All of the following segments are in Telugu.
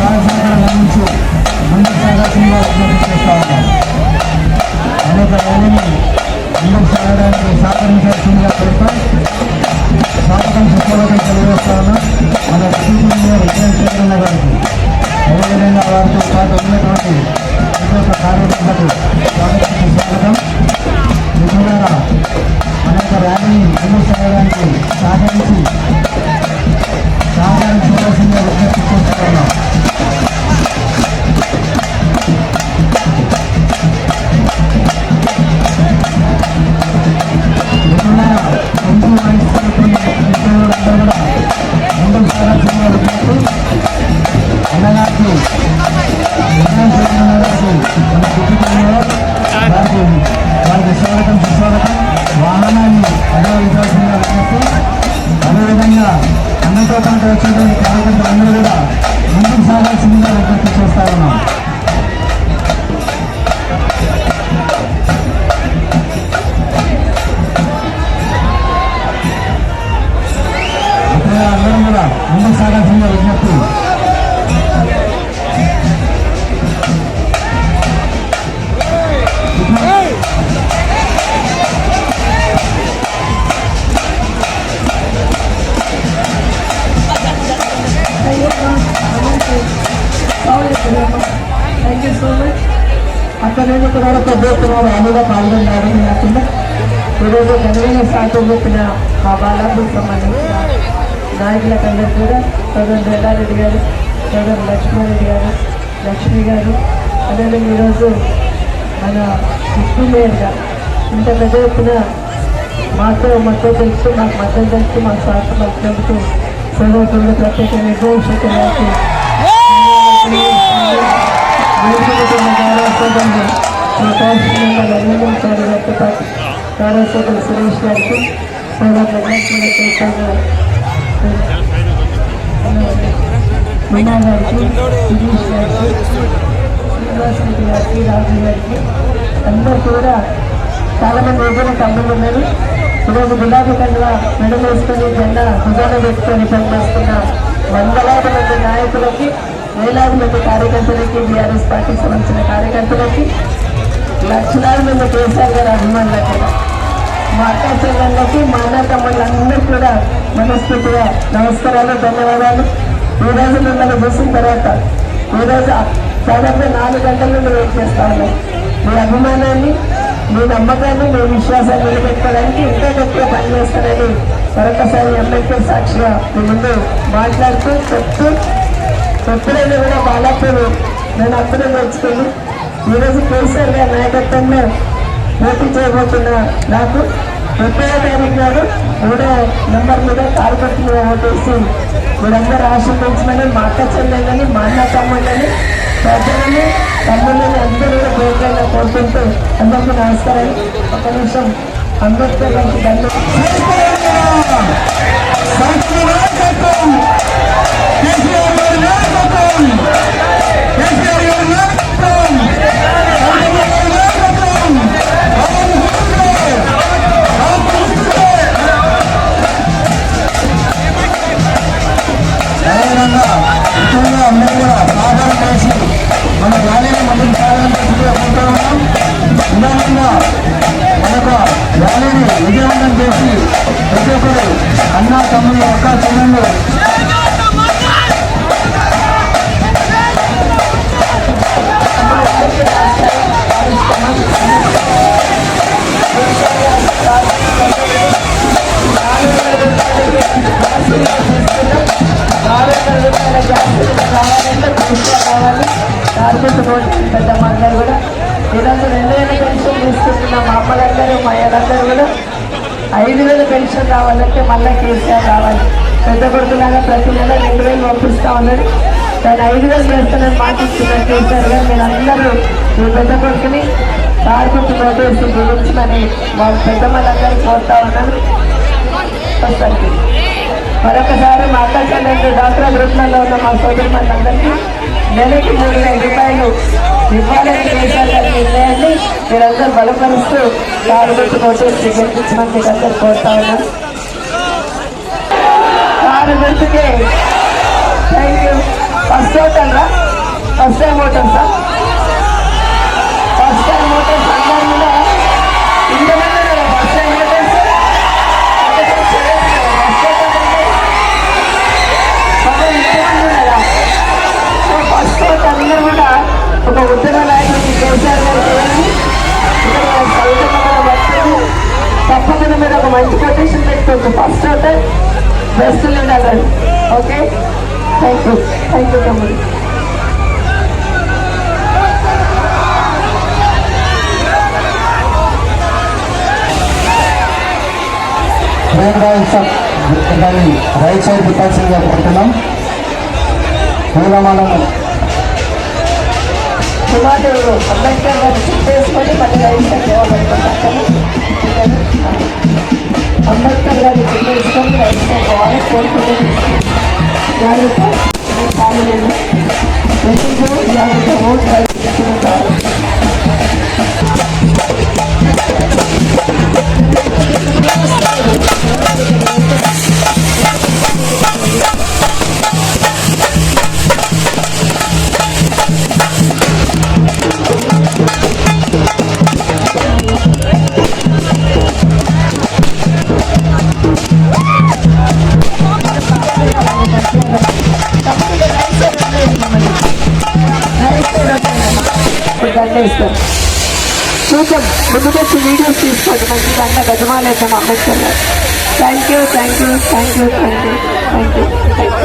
సహకారం అందించి ముందుకు సాగాల్సిందిగా విజ్ఞప్తి చేస్తా ఉన్నాం. అనేక రైలుని ముందుకు సాగడానికి సహకరించాల్సిందిగా కోరుతూ స్వాగతం సుస్వాగతం తెలియజేస్తా ఉన్నాం. మన విజయశేఖరన్న గారికి అదేవిధంగా వారితో పాటు ఉన్నటువంటి ప్రతి ఒక్క కార్యకర్తలకు స్వాగతం సుస్వాగతం. మిత్రులారా, అనేక ర్యాలీని ముందుకు సాగడానికి సహకారం చేయవలసిందిగా విజ్ఞప్తి చేస్తా ఉన్నాం. వారికి స్వాగతం సుస్వాగతం. వాహనాన్ని అడగవలసిందిగా విజ్ఞప్తి. అదేవిధంగా అన్నతో పాటు వచ్చేటువంటి కార్యకర్తలందరూ కూడా ముందుకు సాగాల్సిందిగా విజ్ఞప్తి చేస్తా ఉన్నాం. అందరం కూడా ముందుకు సాగాల్సిందిగా విజ్ఞప్తి. Thank you so much. అక్కడ నేను కూడా పెద్ద అందులో పాల్గొన్నారు. కాకుండా ఈరోజు ఘనమైన సాటం చెప్పిన మా బాలాపూర్ సంబంధించిన నాయకులకు అందరూ కూడా సోదరు రెడ్డారెడ్డి గారు, సోదరు లక్ష్మారెడ్డి గారు, లక్ష్మి గారు, అదేవిధంగా ఈరోజు మన విష్ణు మేయర్ గారు ఇంత పెద్ద ఎత్తున మాతో తెలుసు, మాకు మద్దతు తెలుసు, మాకు స్వార్థం మాకు చెబుతూ సోదరుడు ప్రత్యేక నిర్దేశకులు గారికి కార్యసభ్యులు సురేష్ గారికి, సోదరు మీనా గారికి, గిరీష్ గారికి, శ్రీనివాసరెడ్డి గారికి, రాజు గారికి అందరూ కూడా చాలామంది ఏదైనా తమ్ముళ్ళు ఉన్నారు. ఈరోజు గులాబీ కండువా మెడలు వేసుకొని జెండా భుజాలు పెట్టుకొని పనిచేస్తున్న వందలాది మంది నాయకులకి, వేలాది మంది కార్యకర్తలకి, బీఆర్ఎస్ పార్టీకి సంబంధించిన కార్యకర్తలకి, లక్షలాది మంది కేసీఆర్ గారి అభిమానులకి, మా అక్క చెల్లెళ్ళకి, మా అన్న తమ్ముళ్ళందరూ కూడా మనస్ఫూర్తిగా నమస్కారాలు, ధన్యవాదాలు. ఈ రోజు మిమ్మల్ని చూసిన తర్వాత ఈరోజు దాదాపు 4 గంటల నుండి వెయిట్ చేస్తా ఉన్నాం. మీ అభిమానాన్ని, మీ నమ్మకాన్ని, మీ విశ్వాసాన్ని నిలబెట్టుకోవడానికి ఇంకా గట్టిగా పనిచేస్తానని మరొకసారి ఎమ్మెల్యే సాక్షిగా మీ ముందు మాట్లాడుతూ ఎప్పుడైనా కూడా బాలాపూర్ నేను అప్పుడే నేర్చుకుని ఈరోజు కేసీఆర్ గారి నాయకత్వంలో పోటీ చేయబోతున్న నాకు 30వ తారీఖు నాడు 3వ నెంబర్ మీద కార్యకర్త మీద ఓటేసి మీరందరూ ఆశీర్వదించమని, మా అక్క చెల్లెళ్ళని, మా అన్న తమ్ముళ్ళని, ప్రజలని, తమ్ముళ్ళని అందరూ కూడా ప్రోగ్రాంగా కోరుకుంటూ అందరికీ నమస్కారం. ఒక నిమిషం అంబేద్కర్ గారికి అందరూ కూడా సహకారం చేసి మన ర్యాలీని ముందుకు సాగాలనుకుంటూ ఉన్నాం. విధానంగా మనకు ర్యాలీని విజయవంతం చేసి ప్రతి ఒక్కరు అన్న తమ్ముళ్ళు, అక్క చెల్లెళ్ళు పెద్దమ్మందరూ కూడా ఈరోజు 2000 పెన్షన్ తీసుకుంటున్న మా అమ్మలందరూ, మా అయ్యలందరూ కూడా 5000 పెన్షన్ రావాలంటే మళ్ళీ కేసీఆర్ రావాలి. పెద్ద కొడుకులాగా ప్రతి నెల 2000 పంపిస్తా ఉన్నది. దాన్ని 5000 చేస్తానని మాటిస్తున్నారు కేసీఆర్ గారు. మీరు అందరూ మీ పెద్ద కొడుకుని కార్మికులు నోటేసి గురించమని మా పెద్దమ్మలందరూ కోరుతా ఉన్నాను. మరొకసారి మా అక్క చెల్లెళ్ళు డాక్టర్ గ్రూప్లలో ఉన్న మా సోదరి మందందరికీ నెలకి 3000 రూపాయలు ఇవ్వాలని కేసీఆర్ గారి నిర్ణయాన్ని మీరందరూ బలపరుస్తూ కార్మికులు నోటేసి గెలిపించమని మీకు అందరూ కోరుతా ఉన్నాను. కార్మికులకి థ్యాంక్ యూ. ఫస్ట్ అవుతారా? First time voters first time voters అందరూ కూడా ఇంతమంది first time voters first vote అందరూ కూడా ఒక ఉద్యమ నాయకుడికి కేసీఆర్ గారు చేయాలి. తప్పకుండా మీరు ఒక మంచి కొటేషన్ పెట్టుకోవచ్చు. First voter best leader. Okay, thank you తమ్ముడు. దాన్ని రైట్ సైడ్ పెట్టాల్సిందిగా కోరుతున్నాం. పూలమాలను హిమాదేవుడు అంబేద్కర్ గారు చేసుకొని మళ్ళీ రైట్ సైడ్ పోవాలనుకుంటాను. అంబేద్కర్ గారు చేసుకొని రైట్ సైడ్ పోవాలి కోరుకుంటుంది. జాగ్రత్త ఫ్యామిలీలు జాగ్రత్త ఓట్ రైట్ చేసుకుంటారు. దండేస్తారు. చూద్దాం, ముందుకొచ్చి వీడియోస్ తీసుకోండి. మంచి దండ గజమాలేసం అంబేద్కర్ గారు. Thank you thank you thank you thank you thank you thank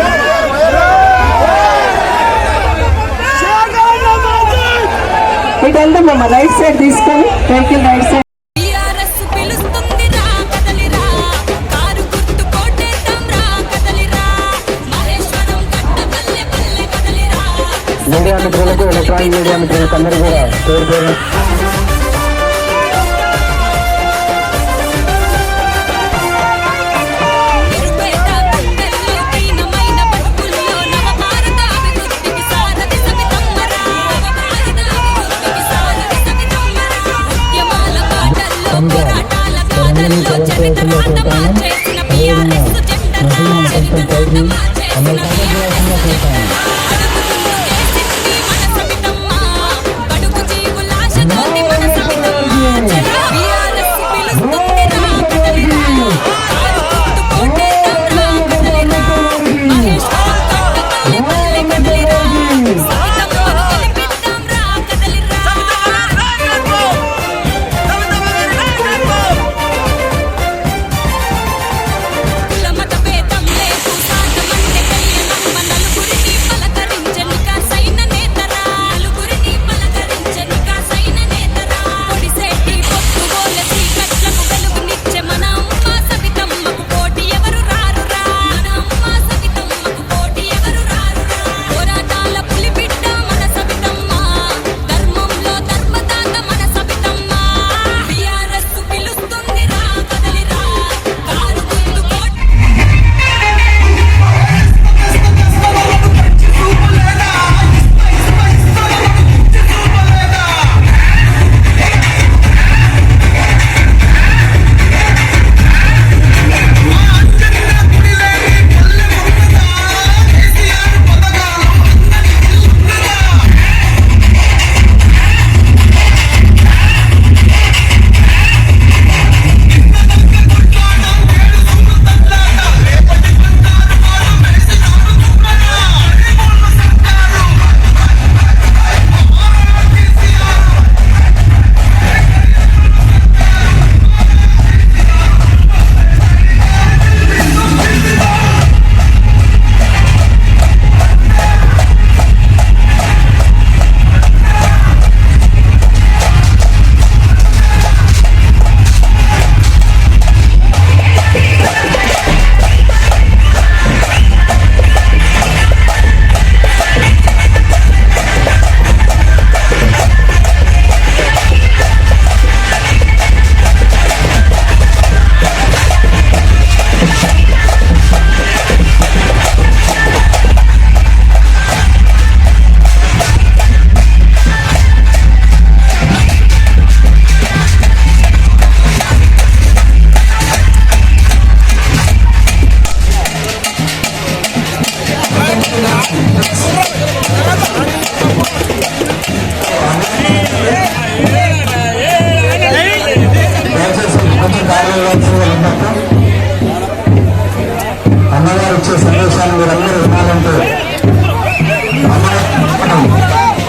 you. ఇటు వెళ్దామమ్మ, రైట్ సైడ్ తీసుకొని వెహికల్ రైట్ సైడ్. మీడియా మిత్రులకు, ఎలక్ట్రానిక్ మీడియా మిత్రులకు అందరూ కూడా పేరు పేరు బడుగు జీవులాశతోని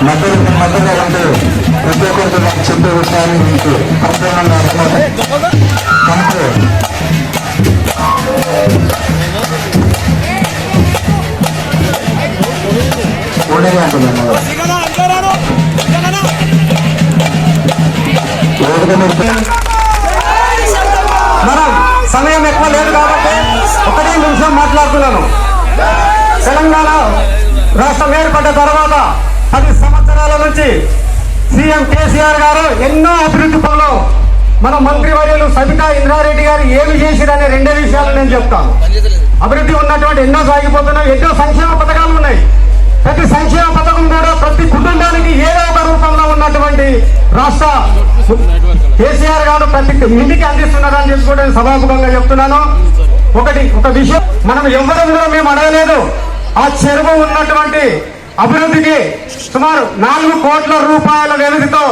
మధ్యలో ఉంటే ప్రతి ఒక్కరికి నాకు చెప్పే విషయాన్ని మీకు సంపూర్ణంగా కనుక ఉండేది అంటున్నాను. మనం సమయం ఎక్కువ లేదు కాబట్టి ఒకటే నిమిషం మాట్లాడుతున్నాను. తెలంగాణ రాష్ట్రం ఏర్పడ్డ తర్వాత 10 సంవత్సరాల నుంచి సీఎం కేసీఆర్ గారు ఎన్నో అభివృద్ధి పనులు మన మంత్రివర్యులు సబితా ఇంద్రారెడ్డి గారు ఏమి చేసిరనే 2 విషయాలు నేను చెప్తాను. అభివృద్ధి ఉన్నటువంటి ఎన్నో సాగిపోతున్నాయి, ఎన్నో సంక్షేమ పథకాలు ఉన్నాయి. ప్రతి సంక్షేమ పథకం కూడా ప్రతి కుటుంబానికి ఏదో ఒక రూపంలో ఉన్నటువంటి రాష్ట్ర కేసీఆర్ గారు ప్రతి ఇంటికి అందిస్తున్నారని చెప్పి కూడా సభాముఖంగా చెప్తున్నాను. ఒక విషయం మనం ఎవరం కూడా మేము అడగలేదు. ఆ చెరువు ఉన్నటువంటి అభివృద్ధికి సుమారు 4 కోట్ల రూపాయల వ్యవధితో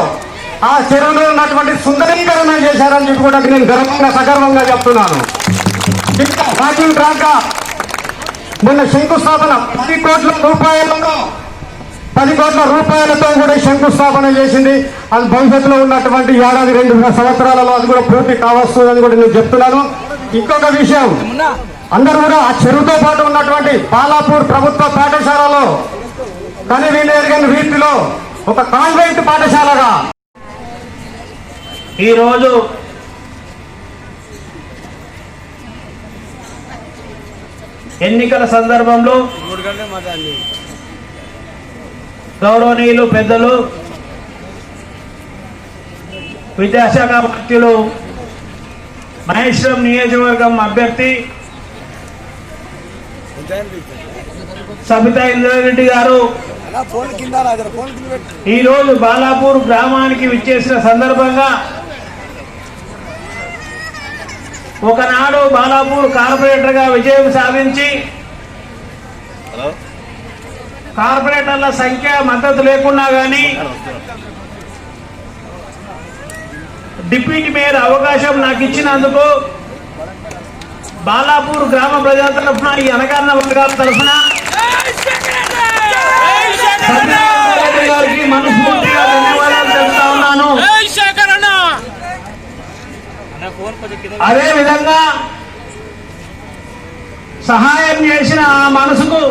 ఆ చెరువులో ఉన్నటువంటి సుందరీకరణ చేశారని చెప్పి కూడా నేను సగర్వంగా చెప్తున్నాను. ఇంకా వాకింగ్ ట్రాక్ మొన్న శంకుస్థాపన 10 కోట్ల రూపాయలతో కూడా శంకుస్థాపన చేసింది. అది భవిష్యత్తులో ఉన్నటువంటి ఏడాది 2 సంవత్సరాలలో అది కూడా పూర్తి కావస్తుందని కూడా నేను చెప్తున్నాను. ఇంకొక విషయం, అందరూ కూడా ఆ చెరువుతో పాటు ఉన్నటువంటి బాలాపూర్ ప్రభుత్వ పాఠశాలలో కనివినేరుగని రీతిలో ఒక కాన్వెంట్ పాఠశాలగా ఈరోజు ఎన్నికల సందర్భంలో గౌరవనీయులు పెద్దలు విద్యాశాఖ మంత్రులు మహేశ్వరం నియోజకవర్గం అభ్యర్థి సబితా ఇంద్రారెడ్డి గారు ఈరోజు బాలాపూర్ గ్రామానికి విచ్చేసిన సందర్భంగా ఒకనాడు బాలాపూర్ కార్పొరేటర్ గా విజయం సాధించి కార్పొరేటర్ల సంఖ్య మద్దతు లేకున్నా గానీ డిప్యూటీ మేయర్ అవకాశం నాకు ఇచ్చినందుకు బాలాపూర్ గ్రామ ప్రజల తరఫున, ఈ అనగారిన వర్గాల తరఫున గారికి మనస్ఫూర్తిగా ధన్యవాదాలు తెలుపుతా ఉన్నాను. అదే విధంగా సహాయం చేసిన ఆ మనసుకు,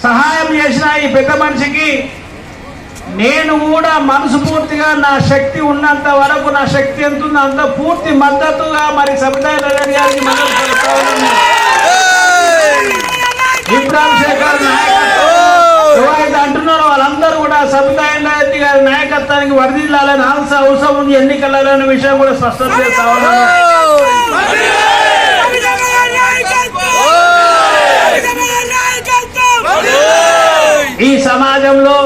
సహాయం చేసిన ఈ పెద్ద మనిషికి నేను కూడా మనస్ఫూర్తిగా నా శక్తి ఉన్నంత వరకు, నా శక్తి ఎంత ఉందో అంత పూర్తి మద్దతుగా మరి సబితా ఇంద్రారెడ్డి గారికి మద్దతు తెలుపుతా ఉన్నాను. ఇబ్రాహిం శేఖర్ నాయకత్వం ఎవరైతే అంటున్నారో వాళ్ళందరూ కూడా సబితా ఇంద్రారెడ్డి గారి నాయకత్వానికి వర్ధిల్లాలని అవసరం ఉంది ఎన్నికలలో అనే విషయం కూడా స్పష్టం చేస్తా ఉన్నాను. ఈ సమాజంలో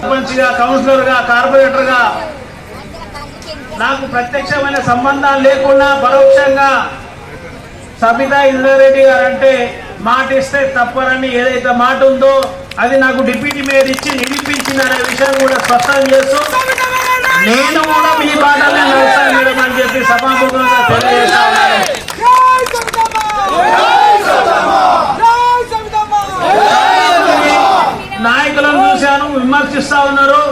సర్పంచ్గా, కౌన్సిలర్గా, కార్పొరేటర్గా నాకు ప్రత్యక్షమైన సంబంధాలు లేకుండా పరోక్షంగా సబితా ఇంద్రారెడ్డి గారు అంటే మాట ఇస్తే తప్పరని ఏదైతే మాట ఉందో అది నాకు డిప్యూటీ మేయర్ ఇచ్చి నిరూపించిందనే విషయం కూడా స్పష్టం చేస్తూ నేను కూడా మీ బాటలో నడుస్తాను చెప్పి సభాముఖంగా తెలియజేస్తా ఉన్నాను. నాయకులను చూశాను, విమర్శిస్తా ఉన్నారు.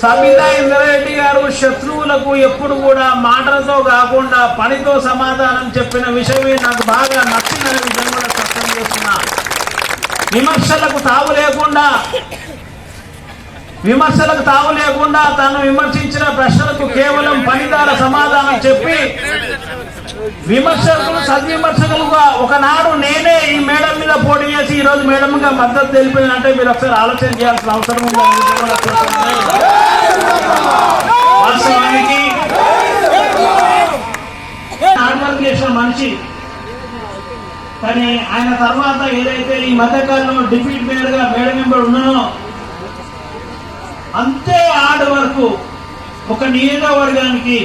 సబితా ఇంద్రారెడ్డి గారు శత్రువులకు ఎప్పుడు కూడా మాటలతో కాకుండా పనితో సమాధానం చెప్పిన విషయమే నాకు బాగా నచ్చిందనే విషయం కూడా స్పష్టం చేస్తున్నా. విమర్శలకు తావు లేకుండా తను విమర్శించిన ప్రశ్నలకు కేవలం పనిదార సమాధానం చెప్పి విమర్శకులు సద్విమర్శకులుగా ఒకనాడు నేనే ఈ మేడం మీద పోటీ చేసి ఈ రోజు మేడంగా మద్దతు తెలిపినంటే మీరు ఒకసారి ఆలోచన చేయాల్సిన అవసరం ఉంది. వాస్తవానికి హార్డ్వర్క్ చేసిన మనిషి, కానీ ఆయన తర్వాత ఏదైతే ఈ మధ్యకాలంలో డిప్యూటీ మేయర్ గా మేడం మెంబర్ ఉన్నానో అంతే హార్డ్ వర్క్. ఒక నియోజకవర్గానికి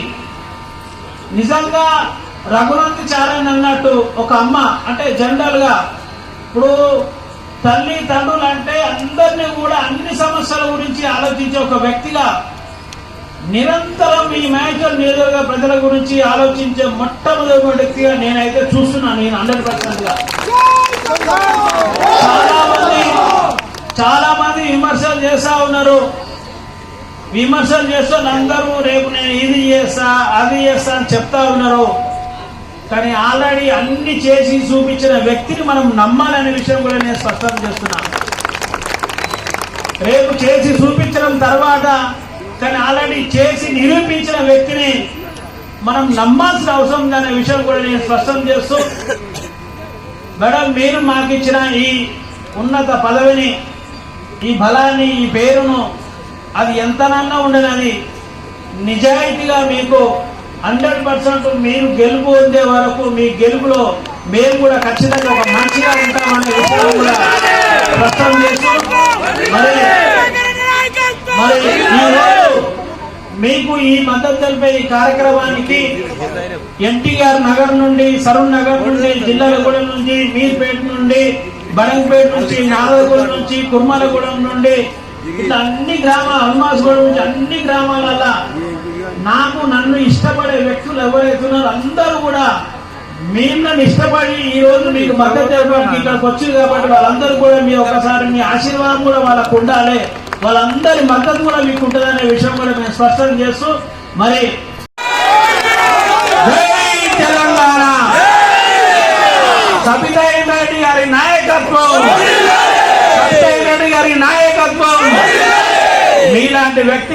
నిజంగా రఘునంది చారణ్ అన్నట్టు ఒక అమ్మ అంటే జనరల్ గా ఇప్పుడు తల్లి తండ్రులు అంటే అందరినీ కూడా అన్ని సమస్యల గురించి ఆలోచించే ఒక వ్యక్తిగా నిరంతరం ఈ మహేశ్వరం నియోజకవర్గ ప్రజల గురించి ఆలోచించే మొట్టమొదటి వ్యక్తిగా నేనైతే చూస్తున్నాను. నేను 100% గా చాలా మంది విమర్శలు చేస్తా ఉన్నారు. విమర్శలు చేస్తూ అందరూ రేపు నేను ఇది చేస్తా అది చేస్తా అని చెప్తా ఉన్నారు. కానీ ఆల్రెడీ అన్ని చేసి చూపించిన వ్యక్తిని మనం నమ్మాలనే విషయం కూడా నేను స్పష్టం చేస్తున్నాను. రేపు చేసి చూపించడం తర్వాత కానీ ఆల్రెడీ చేసి నిరూపించిన వ్యక్తిని మనం నమ్మాల్సిన అవసరం ఉందనే విషయం కూడా నేను స్పష్టం చేస్తూ, మేడం మీరు మాకు ఇచ్చిన ఈ ఉన్నత పదవిని, ఈ బలాన్ని, ఈ పేరును అది ఎంతనన్నా ఉండనని నిజాయితీగా మీకు 100% మీరు గెలుపు పొందే వరకు మీ గెలుపులో మేము కూడా ఖచ్చితంగా ఒక మంచిగా ఉంటామనే విషయం కూడా స్పష్టం చేస్తూ, మరి ఈరోజు మీకు ఈ మద్దతు తెలిపే ఈ కార్యక్రమానికి ఎన్టీఆర్ నగర్ నుండి, సరూర్ నగర్ నుండి, జిల్లాలగూడెం నుంచి, మీర్పేట నుండి, బడంగపేట నుంచి, నాగరగూడెం నుంచి, కుర్మలగూడెం నుండి, ఇట్లా అన్ని హనుమాస్గూడెం నుంచి అన్ని గ్రామాలలో నన్ను ఇష్టపడే వ్యక్తులు ఎవరైతే ఉన్నారో అందరూ కూడా మేము నన్ను ఇష్టపడి ఈ రోజు మీకు మద్దతు ఇవ్వడానికి ఇక్కడికి వచ్చింది కాబట్టి వాళ్ళందరూ కూడా మీ ఒకసారి మీ ఆశీర్వాదం కూడా వాళ్ళకు ఉండాలి, వాళ్ళందరి మద్దతు కూడా మీకు ఉంటుందనే విషయం కూడా మేము స్పష్టం చేస్తూ, మరి జై తెలంగాణ, సబితా రెడ్డి గారి నాయకత్వం, సబితా రెడ్డి గారి నాయకత్వం, మీలాంటి వ్యక్తి